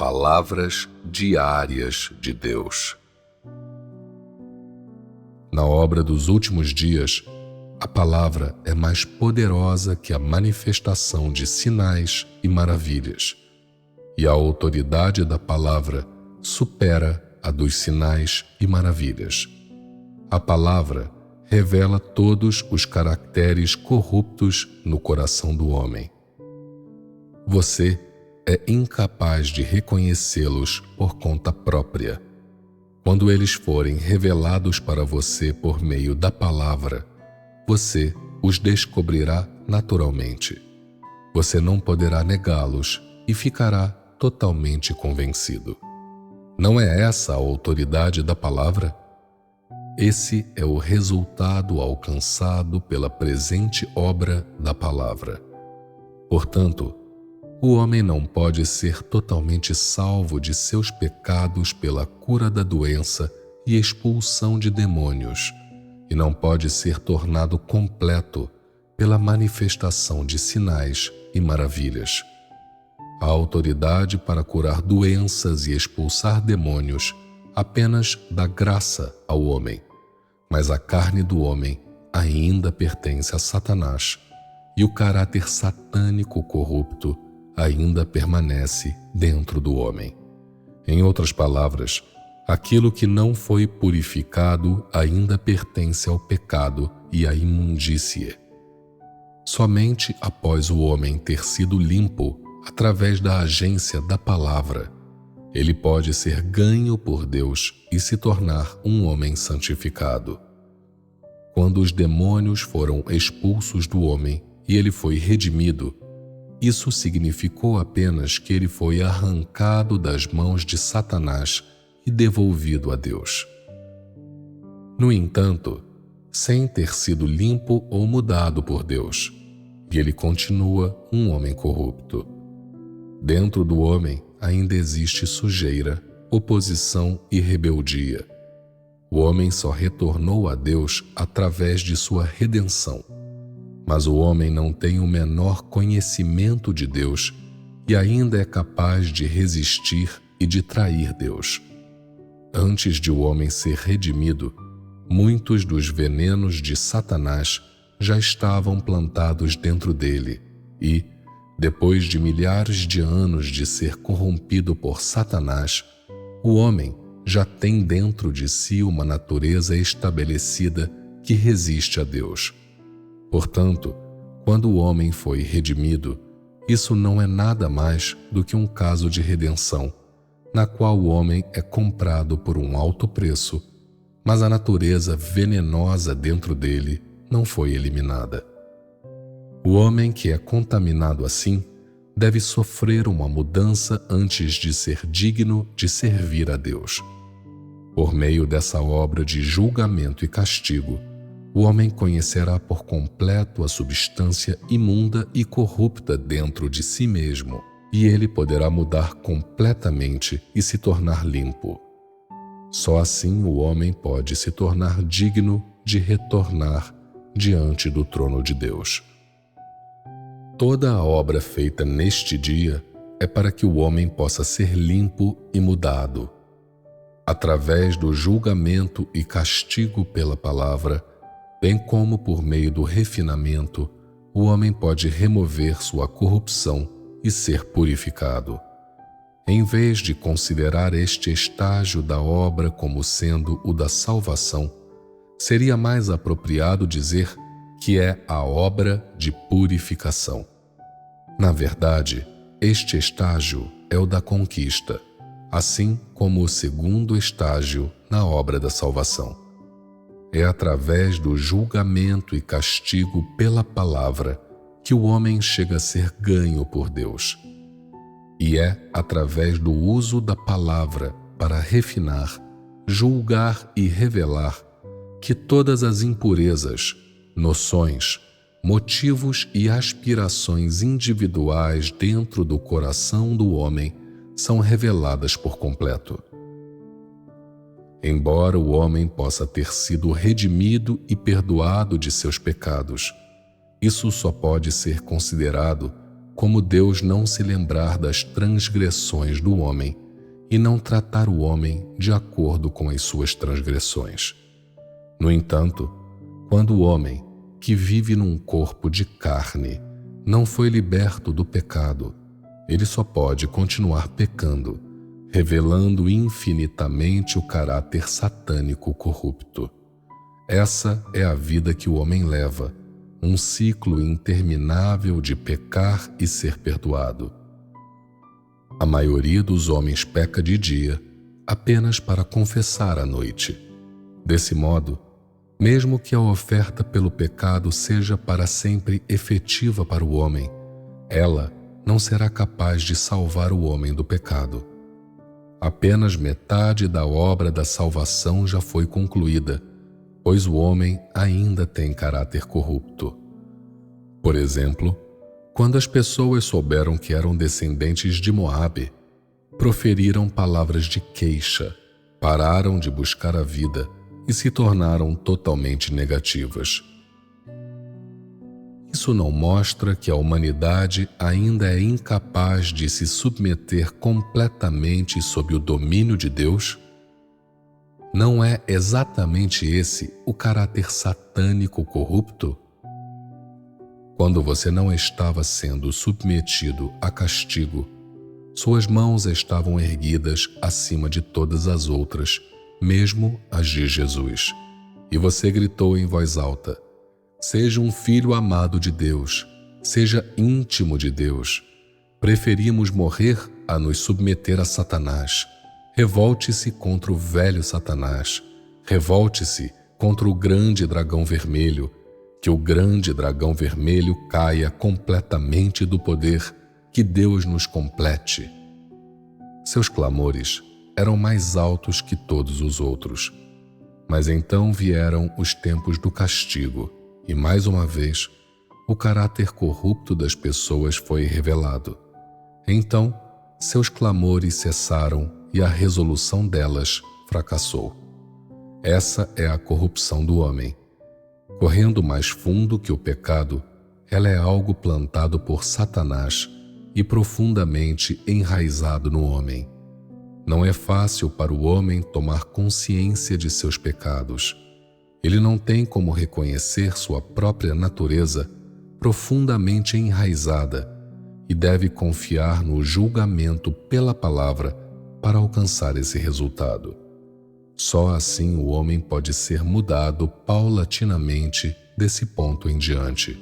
Palavras diárias de Deus. Na obra dos últimos dias, a palavra é mais poderosa que a manifestação de sinais e maravilhas, e a autoridade da palavra supera a dos sinais e maravilhas. A palavra revela todos os caracteres corruptos no coração do homem. Você é incapaz de reconhecê-los por conta própria. Quando eles forem revelados para você por meio da palavra, você os descobrirá naturalmente. Você não poderá negá-los e ficará totalmente convencido. Não é essa a autoridade da palavra? Esse é o resultado alcançado pela presente obra da palavra. Portanto, o homem não pode ser totalmente salvo de seus pecados pela cura da doença e expulsão de demônios, e não pode ser tornado completo pela manifestação de sinais e maravilhas. A autoridade para curar doenças e expulsar demônios apenas dá graça ao homem, mas a carne do homem ainda pertence a Satanás, e o caráter satânico corrupto ainda permanece dentro do homem. Em outras palavras, aquilo que não foi purificado ainda pertence ao pecado e à imundície. Somente após o homem ter sido limpo através da agência da palavra, ele pode ser ganho por Deus e se tornar um homem santificado. Quando os demônios foram expulsos do homem e ele foi redimido, isso significou apenas que ele foi arrancado das mãos de Satanás e devolvido a Deus. No entanto, sem ter sido limpo ou mudado por Deus, ele continua um homem corrupto. Dentro do homem ainda existe sujeira, oposição e rebeldia. O homem só retornou a Deus através de sua redenção. Mas o homem não tem o menor conhecimento de Deus e ainda é capaz de resistir e de trair Deus. Antes de o homem ser redimido, muitos dos venenos de Satanás já estavam plantados dentro dele e, depois de milhares de anos de ser corrompido por Satanás, o homem já tem dentro de si uma natureza estabelecida que resiste a Deus. Portanto, quando o homem foi redimido, isso não é nada mais do que um caso de redenção, na qual o homem é comprado por um alto preço, mas a natureza venenosa dentro dele não foi eliminada. O homem que é contaminado assim deve sofrer uma mudança antes de ser digno de servir a Deus. Por meio dessa obra de julgamento e castigo, o homem conhecerá por completo a substância imunda e corrupta dentro de si mesmo, e ele poderá mudar completamente e se tornar limpo. Só assim o homem pode se tornar digno de retornar diante do trono de Deus. Toda a obra feita neste dia é para que o homem possa ser limpo e mudado. Através do julgamento e castigo pela palavra, bem como por meio do refinamento, o homem pode remover sua corrupção e ser purificado. Em vez de considerar este estágio da obra como sendo o da salvação, seria mais apropriado dizer que é a obra de purificação. Na verdade, este estágio é o da conquista, assim como o segundo estágio na obra da salvação. É através do julgamento e castigo pela palavra que o homem chega a ser ganho por Deus. E é através do uso da palavra para refinar, julgar e revelar que todas as impurezas, noções, motivos e aspirações individuais dentro do coração do homem são reveladas por completo. Embora o homem possa ter sido redimido e perdoado de seus pecados, isso só pode ser considerado como Deus não se lembrar das transgressões do homem e não tratar o homem de acordo com as suas transgressões. No entanto, quando o homem, que vive num corpo de carne, não foi liberto do pecado, ele só pode continuar pecando, revelando infinitamente o caráter satânico corrupto. Essa é a vida que o homem leva, um ciclo interminável de pecar e ser perdoado. A maioria dos homens peca de dia apenas para confessar à noite. Desse modo, mesmo que a oferta pelo pecado seja para sempre efetiva para o homem, ela não será capaz de salvar o homem do pecado. Apenas metade da obra da salvação já foi concluída, pois o homem ainda tem caráter corrupto. Por exemplo, quando as pessoas souberam que eram descendentes de Moabe, proferiram palavras de queixa, pararam de buscar a vida e se tornaram totalmente negativas. Isso não mostra que a humanidade ainda é incapaz de se submeter completamente sob o domínio de Deus? Não é exatamente esse o caráter satânico corrupto? Quando você não estava sendo submetido a castigo, suas mãos estavam erguidas acima de todas as outras, mesmo as de Jesus. E você gritou em voz alta: seja um filho amado de Deus, seja íntimo de Deus. Preferimos morrer a nos submeter a Satanás. Revolte-se contra o velho Satanás. Revolte-se contra o grande dragão vermelho. Que o grande dragão vermelho caia completamente do poder. Que Deus nos complete. Seus clamores eram mais altos que todos os outros. Mas então vieram os tempos do castigo, e mais uma vez, o caráter corrupto das pessoas foi revelado. Então, seus clamores cessaram e a resolução delas fracassou. Essa é a corrupção do homem. Correndo mais fundo que o pecado, ela é algo plantado por Satanás e profundamente enraizado no homem. Não é fácil para o homem tomar consciência de seus pecados. Ele não tem como reconhecer sua própria natureza profundamente enraizada e deve confiar no julgamento pela palavra para alcançar esse resultado. Só assim o homem pode ser mudado paulatinamente desse ponto em diante.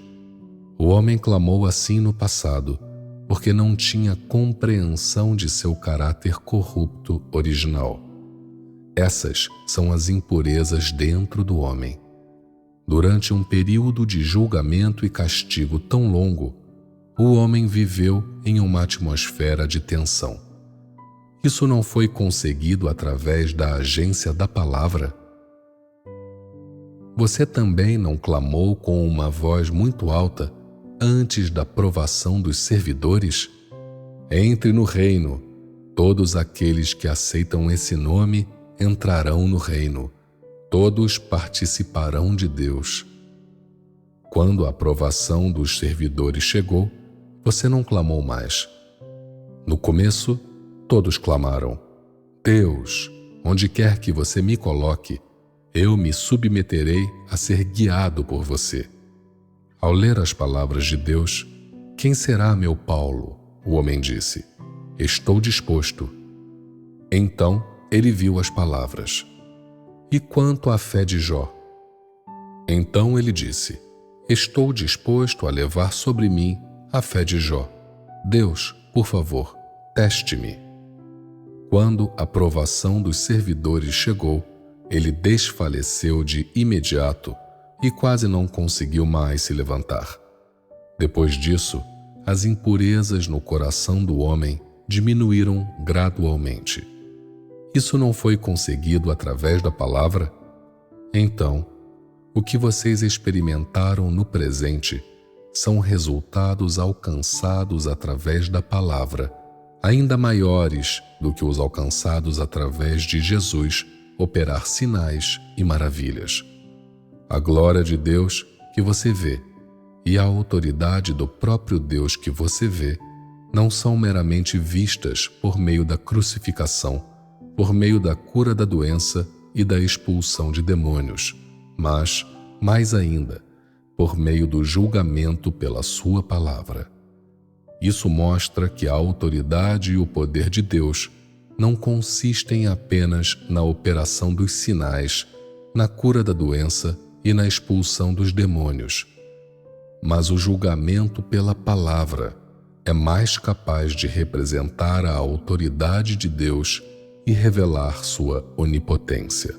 O homem clamou assim no passado, porque não tinha compreensão de seu caráter corrupto original. Essas são as impurezas dentro do homem. Durante um período de julgamento e castigo tão longo, o homem viveu em uma atmosfera de tensão. Isso não foi conseguido através da agência da palavra? Você também não clamou com uma voz muito alta antes da provação dos servidores? Entre no reino. Todos aqueles que aceitam esse nome entrarão no reino. Todos participarão de Deus. Quando a provação dos servidores chegou, você não clamou mais. No começo, todos clamaram: Deus, onde quer que você me coloque, eu me submeterei a ser guiado por você. Ao ler as palavras de Deus, quem será meu Paulo? O homem disse: estou disposto. Então ele viu as palavras. E quanto à fé de Jó? Então ele disse: estou disposto a levar sobre mim a fé de Jó. Deus, por favor, teste-me. Quando a provação dos servidores chegou, ele desfaleceu de imediato e quase não conseguiu mais se levantar. Depois disso, as impurezas no coração do homem diminuíram gradualmente. Isso não foi conseguido através da palavra? Então, o que vocês experimentaram no presente são resultados alcançados através da palavra, ainda maiores do que os alcançados através de Jesus operar sinais e maravilhas. A glória de Deus que você vê e a autoridade do próprio Deus que você vê não são meramente vistas por meio da crucificação, por meio da cura da doença e da expulsão de demônios, mas, mais ainda, por meio do julgamento pela sua palavra. Isso mostra que a autoridade e o poder de Deus não consistem apenas na operação dos sinais, na cura da doença e na expulsão dos demônios, mas o julgamento pela palavra é mais capaz de representar a autoridade de Deus e revelar sua onipotência.